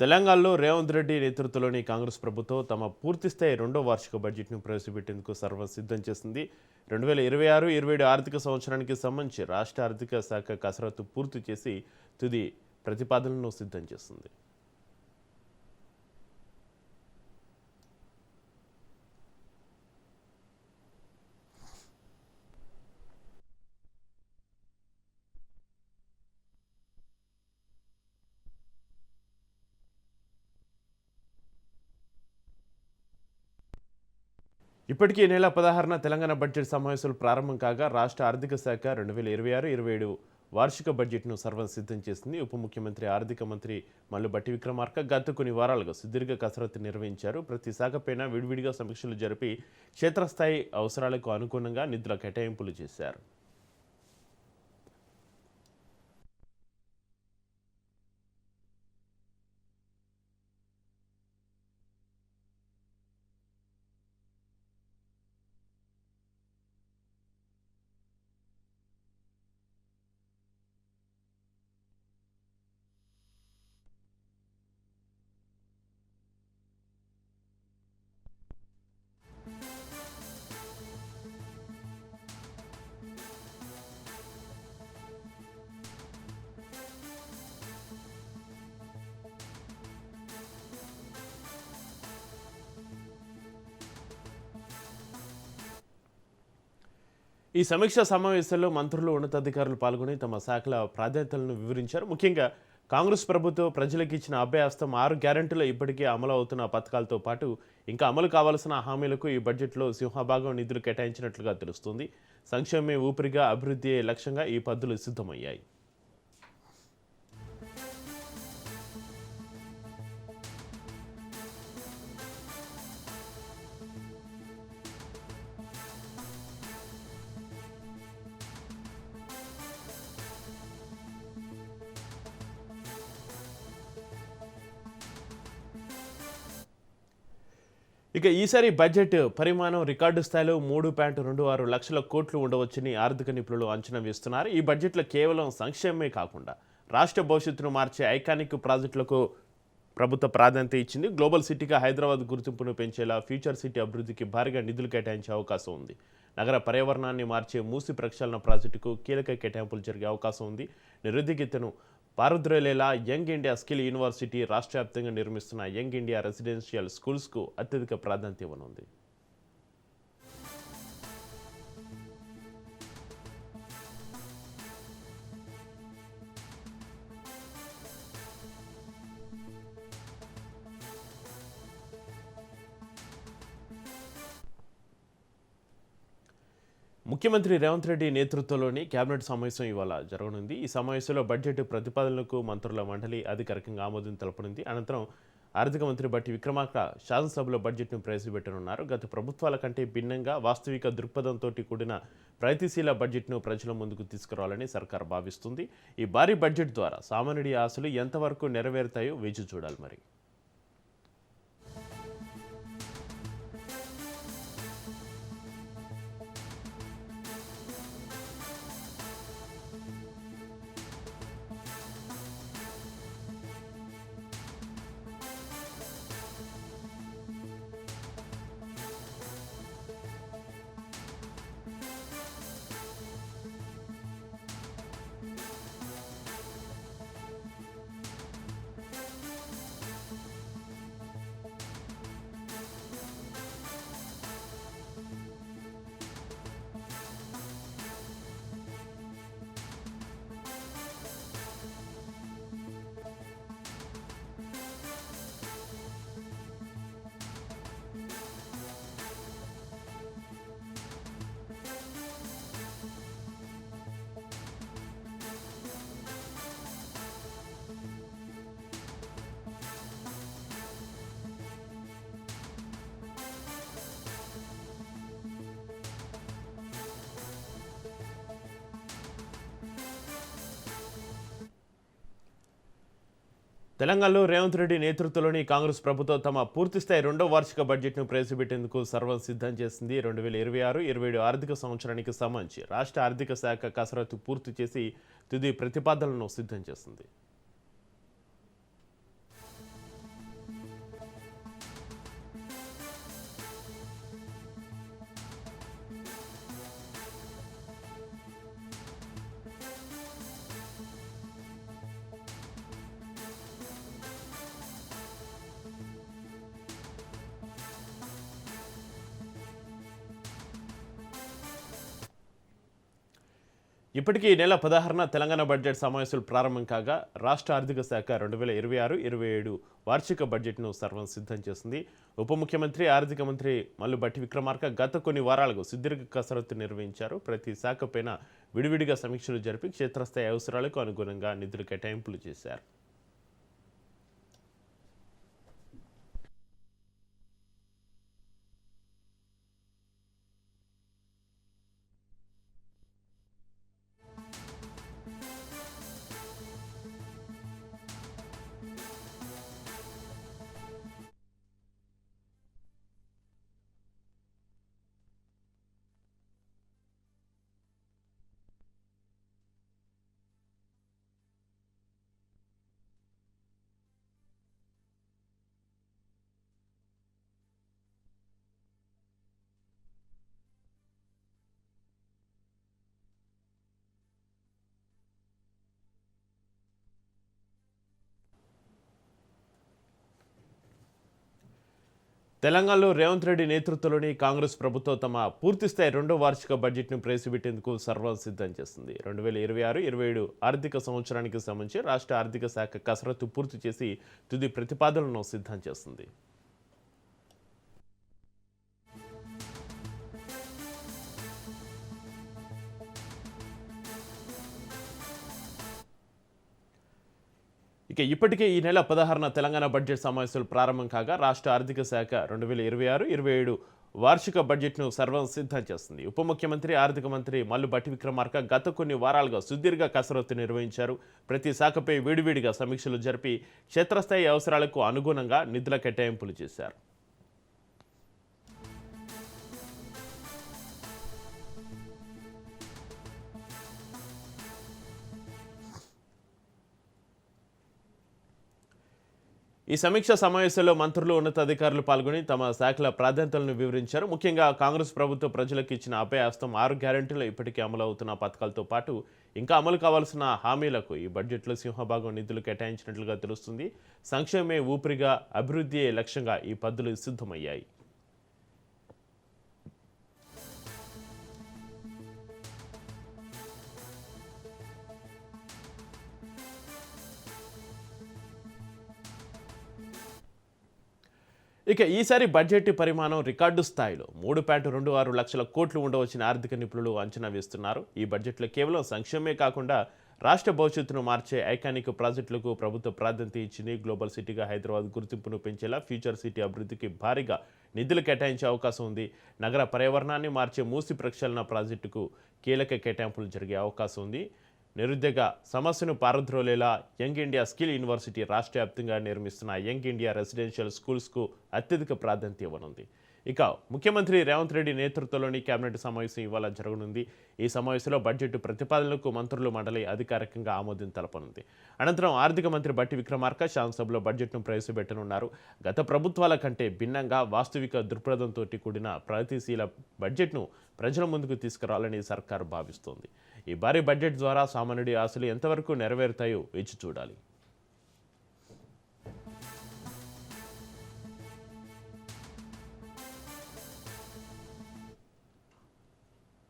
తెలంగాణలో రేవంత్ రెడ్డి నేతృత్వంలోని కాంగ్రెస్ ప్రభుత్వం తమ పూర్తిస్థాయి రెండో వార్షిక బడ్జెట్ను ప్రవేశపెట్టేందుకు సర్వం సిద్ధం చేసింది. 2026-27 ఆర్థిక సంవత్సరానికి సంబంధించి రాష్ట్ర ఆర్థిక శాఖ కసరత్తు పూర్తి చేసి తుది ప్రతిపాదనను సిద్ధం చేసింది. ఇప్పటికీ ఈ నెల 16న తెలంగాణ బడ్జెట్ సమావేశాలు ప్రారంభం కాగా రాష్ట్ర ఆర్థిక శాఖ 2026-27 వార్షిక బడ్జెట్ను సర్వం సిద్ధం చేసింది. ఉప ముఖ్యమంత్రి ఆర్థిక మంత్రి మల్లు భట్టి విక్రమార్క గత కొన్ని వారాలుగా సుదీర్ఘ కసరత్తు నిర్వహించారు. ప్రతి శాఖపైన విడివిడిగా సమీక్షలు జరిపి క్షేత్రస్థాయి అవసరాలకు అనుగుణంగా నిధుల కేటాయింపులు చేశారు. ఈ సమీక్షా సమావేశంలో మంత్రులు, ఉన్నతాధికారులు పాల్గొని తమ శాఖల ప్రాధాన్యతలను వివరించారు. ముఖ్యంగా కాంగ్రెస్ ప్రభుత్వం ప్రజలకు ఇచ్చిన అభయహస్తం 6 గ్యారెంటీలు ఇప్పటికే అమలు అవుతున్న పథకాలతో పాటు ఇంకా అమలు కావాల్సిన హామీలకు ఈ బడ్జెట్లో సింహభాగం నిధులు కేటాయించినట్లుగా తెలుస్తుంది. సంక్షేమమే ఊపిరిగా, అభివృద్ధి లక్ష్యంగా ఈ పద్ధతులు సిద్ధమయ్యాయి. ఇక ఈసారి బడ్జెట్ పరిమాణం రికార్డు స్థాయిలో 3.26 లక్షల కోట్లు ఉండవచ్చని ఆర్థిక నిపుణులు అంచనా వేస్తున్నారు. ఈ బడ్జెట్లో కేవలం సంక్షేమమే కాకుండా రాష్ట్ర భవిష్యత్తును మార్చే ఐకానిక్ ప్రాజెక్టులకు ప్రభుత్వ ప్రాధాన్యత ఇచ్చింది. గ్లోబల్ సిటీగా హైదరాబాద్ గుర్తింపును పెంచేలా ఫ్యూచర్ సిటీ అభివృద్ధికి భారీగా నిధులు కేటాయించే అవకాశం ఉంది. నగర పర్యావరణాన్ని మార్చే మూసి ప్రక్షాళన ప్రాజెక్టుకు కీలక కేటాయింపులు జరిగే అవకాశం ఉంది. నిరుద్యోగితను పారద్రోలేలా యంగ్ ఇండియా స్కిల్ యూనివర్సిటీ రాష్ట్ర వ్యాప్తంగా నిర్మిస్తున్న యంగ్ ఇండియా రెసిడెన్షియల్ స్కూల్స్కు అత్యధిక ప్రాధాన్యత ఇవ్వనుంది. ముఖ్యమంత్రి రేవంత్ రెడ్డి నేతృత్వంలోని కేబినెట్ సమావేశం ఇవాళ జరగనుంది. ఈ సమావేశంలో బడ్జెట్ ప్రతిపాదనలకు మంత్రుల మండలి అధికారికంగా ఆమోదం తెలపనుంది. అనంతరం ఆర్థిక మంత్రి భట్టి విక్రమార్క శాసనసభలో బడ్జెట్ను ప్రవేశపెట్టనున్నారు. గత ప్రభుత్వాల కంటే భిన్నంగా వాస్తవిక దృక్పథంతో కూడిన ప్రగతిశీల బడ్జెట్ను ప్రజల ముందుకు తీసుకురావాలని సర్కార్ భావిస్తుంది. ఈ భారీ బడ్జెట్ ద్వారా సామాన్యుడి ఆశలు ఎంతవరకు నెరవేరుతాయో వేచి చూడాలి. మరి తెలంగాణలో రేవంత్ రెడ్డి నేతృత్వంలోని కాంగ్రెస్ ప్రభుత్వం తమ పూర్తిస్థాయి రెండో వార్షిక బడ్జెట్ను ప్రవేశపెట్టేందుకు సర్వం సిద్ధం చేసింది. 2026-27 ఆర్థిక సంవత్సరానికి సంబంధించి రాష్ట్ర ఆర్థిక శాఖ కసరత్తు పూర్తి చేసి తుది ప్రతిపాదనలను సిద్ధం చేసింది. ఇప్పటికీ ఈ నెల 16న తెలంగాణ బడ్జెట్ సమావేశాలు ప్రారంభం కాగా రాష్ట్ర ఆర్థిక శాఖ 2026-27 వార్షిక బడ్జెట్ను సర్వం సిద్ధం చేసింది. ఉప ముఖ్యమంత్రి ఆర్థిక మంత్రి మల్లు భట్టి విక్రమార్క గత కొన్ని వారాలకు సుదీర్ఘ కసరత్తు నిర్వహించారు. ప్రతి శాఖపైన విడివిడిగా సమీక్షలు జరిపి క్షేత్రస్థాయి అవసరాలకు అనుగుణంగా నిధులు కేటాయింపులు చేశారు. తెలంగాణలో రేవంత్ రెడ్డి నేతృత్వంలోని కాంగ్రెస్ ప్రభుత్వం తమ పూర్తిస్థాయి రెండో వార్షిక బడ్జెట్ను ప్రవేశపెట్టేందుకు సర్వం సిద్ధం చేస్తుంది. 2026-27 ఆర్థిక సంవత్సరానికి సంబంధించి రాష్ట్ర ఆర్థిక శాఖ కసరత్తు పూర్తి చేసి తుది ప్రతిపాదనలను సిద్ధం చేస్తుంది. ఇప్పటికే ఈ నెల 16న తెలంగాణ బడ్జెట్ సమావేశాలు ప్రారంభం కాగా రాష్ట్ర ఆర్థిక శాఖ 2026-27 వార్షిక బడ్జెట్ను సర్వం సిద్ధం చేస్తుంది. ఉప ముఖ్యమంత్రి ఆర్థిక మంత్రి మల్లు భట్టి విక్రమార్క గత కొన్ని వారాలుగా సుదీర్ఘ కసరత్తు నిర్వహించారు. ప్రతి శాఖపై విడివిడిగా సమీక్షలు జరిపి క్షేత్రస్థాయి అవసరాలకు అనుగుణంగా నిధుల కేటాయింపులు చేశారు. ఈ సమీక్ష సమావేశంలో మంత్రులు ఉన్నతాధికారులు పాల్గొని తమ శాఖల ప్రాధాన్యతలను వివరించారు. ముఖ్యంగా కాంగ్రెస్ ప్రభుత్వం ప్రజలకు ఇచ్చిన అభయహస్తం 6 గ్యారెంటీలు ఇప్పటికీ అమలు అవుతున్న పథకాలతో పాటు ఇంకా అమలు కావాల్సిన హామీలకు ఈ బడ్జెట్లో సింహభాగం నిధులు కేటాయించినట్లుగా తెలుస్తుంది. సంక్షేమమే ఊపిరిగా, అభివృద్ధియే లక్ష్యంగా ఈ పద్ధతులు సిద్ధమయ్యాయి. ఈసారి బడ్జెట్ పరిమాణం రికార్డు స్థాయిలో 3.26 లక్షల కోట్లు ఉండవచ్చిన ఆర్థిక నిపుణులు అంచనా వేస్తున్నారు. ఈ బడ్జెట్లో కేవలం సంక్షేమమే కాకుండా రాష్ట్ర భవిష్యత్తును మార్చే ఐకానిక్ ప్రాజెక్టులకు ప్రభుత్వ ప్రాధాన్యత ఇచ్చింది. గ్లోబల్ సిటీగా హైదరాబాద్ గుర్తింపును పెంచేలా ఫ్యూచర్ సిటీ అభివృద్ధికి భారీగా నిధులు కేటాయించే అవకాశం ఉంది. నగర పర్యావరణాన్ని మార్చే మూసి ప్రక్షాళన ప్రాజెక్టుకు కీలక కేటాయింపులు జరిగే అవకాశం ఉంది. నిరుద్యోగ సమస్యను పారద్రోలేలా యంగ్ ఇండియా స్కిల్ యూనివర్సిటీ రాష్ట్ర వ్యాప్తంగా నిర్మిస్తున్న యంగ్ ఇండియా రెసిడెన్షియల్ స్కూల్స్కు అత్యధిక ప్రాధాన్యత ఇవ్వనుంది. ముఖ్యమంత్రి రేవంత్ రెడ్డి నేతృత్వంలోని కేబినెట్ సమావేశం ఇవాళ జరగనుంది. ఈ సమావేశంలో బడ్జెట్ ప్రతిపాదనలకు మంత్రుల మండలి అధికారికంగా ఆమోదం తెలపనుంది. అనంతరం ఆర్థిక మంత్రి భట్టి విక్రమార్క శాసనసభలో బడ్జెట్ను ప్రవేశపెట్టనున్నారు. గత ప్రభుత్వాల కంటే భిన్నంగా వాస్తవిక దృక్పథంతో కూడిన ప్రగతిశీల బడ్జెట్ను ప్రజల ముందుకు తీసుకురావాలని సర్కారు భావిస్తోంది. ఈ భారీ బడ్జెట్ ద్వారా సామాన్యుడి ఆశలు ఎంతవరకు నెరవేరుతాయో వేచి చూడాలి.